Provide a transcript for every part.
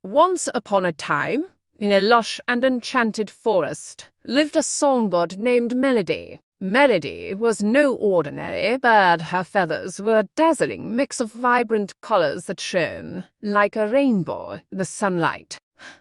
Once upon a time, in a lush and enchanted forest, lived a songbird named Melody. Melody was no ordinary bird. Her feathers were a dazzling mix of vibrant colors that shone like a rainbow in the sunlight.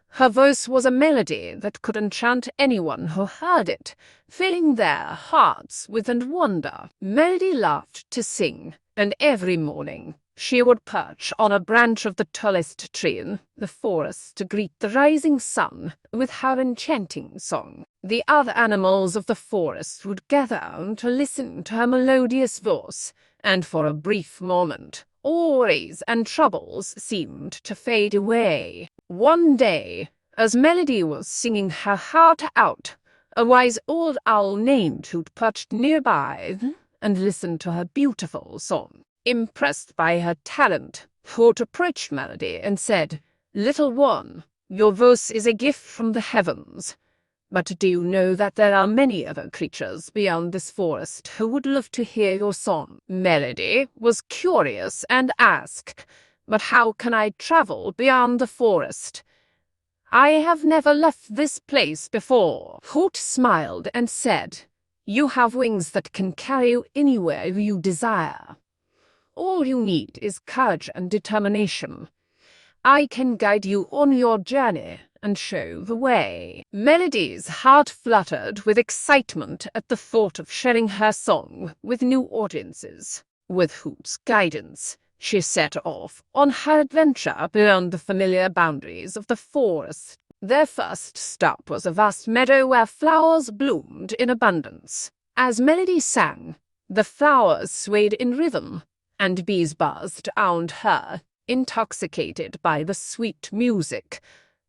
Her voice was a melody that could enchant anyone who heard it, filling their hearts with wonder. Melody loved to sing, and every morning she would perch on a branch of the tallest tree in the forest to greet the rising sun with her enchanting song. The other animals of the forest would gather to listen to her melodious voice, and for a brief moment, all worries and troubles seemed to fade away. One day, as Melody was singing her heart out, a wise old owl named Hoot perched nearby and listened to her beautiful song. Impressed by her talent, Hoot approached Melody and said, "Little one, your voice is a gift from the heavens. But do you know that there are many other creatures beyond this forest who would love to hear your song?" Melody was curious and asked, "But how can I travel beyond the forest? I have never left this place before." Hoot smiled and said, "You have wings that can carry you anywhere you desire. All you need is courage and determination. I can guide you on your journey and show the way." Melody's heart fluttered with excitement at the thought of sharing her song with new audiences. With Hoot's guidance, she set off on her adventure beyond the familiar boundaries of the forest. Their first stop was a vast meadow where flowers bloomed in abundance. As Melody sang, the flowers swayed in rhythm, and bees buzzed around her, intoxicated by the sweet music.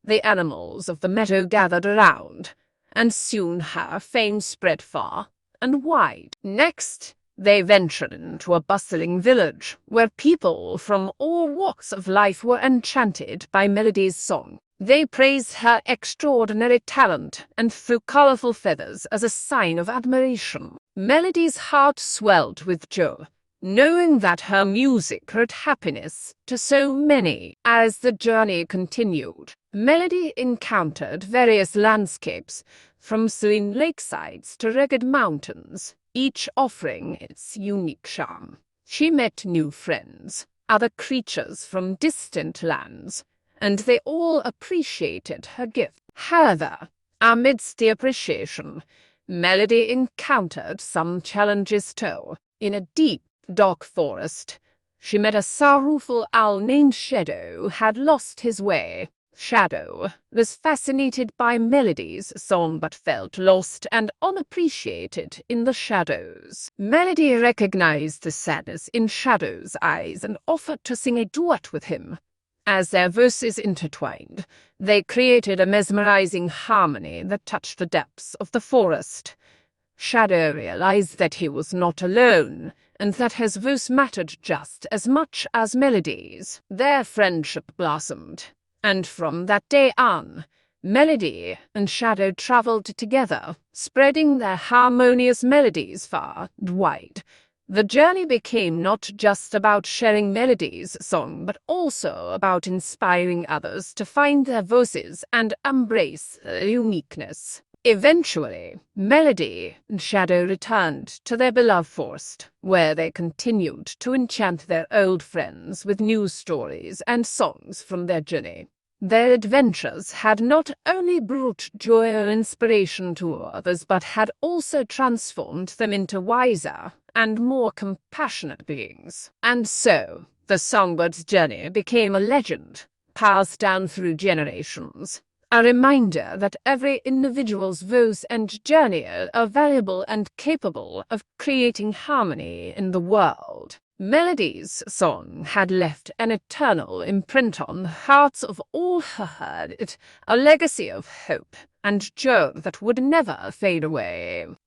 The animals of the meadow gathered around, and soon her fame spread far and wide. Next, they ventured into a bustling village, where people from all walks of life were enchanted by Melody's song. They praised her extraordinary talent and threw colorful feathers as a sign of admiration. Melody's heart swelled with joy, knowing that her music brought happiness to so many. As the journey continued, Melody encountered various landscapes, from serene lakesides to rugged mountains, each offering its unique charm. She met new friends, other creatures from distant lands, and they all appreciated her gift. However, amidst the appreciation, Melody encountered some challenges too. In a deep, dark forest, she met a sorrowful owl named Shadow who had lost his way. Shadow was fascinated by Melody's song but felt lost and unappreciated in the shadows. Melody recognized the sadness in Shadow's eyes and offered to sing a duet with him. As their voices intertwined, they created a mesmerizing harmony that touched the depths of the forest. Shadow realized that he was not alone, and that his voice mattered just as much as Melody's. Their friendship blossomed, and from that day on, Melody and Shadow traveled together, spreading their harmonious melodies far and wide. The journey became not just about sharing Melody's song, but also about inspiring others to find their voices and embrace their uniqueness. Eventually, Melody and Shadow returned to their beloved forest, where they continued to enchant their old friends with new stories and songs from their journey. Their adventures had not only brought joy and inspiration to others, but had also transformed them into wiser and more compassionate beings. And so, the Songbird's journey became a legend, passed down through generations. A reminder that every individual's voice and journey are valuable and capable of creating harmony in the world. Melody's song had left an eternal imprint on the hearts of all who heard it, a legacy of hope and joy that would never fade away.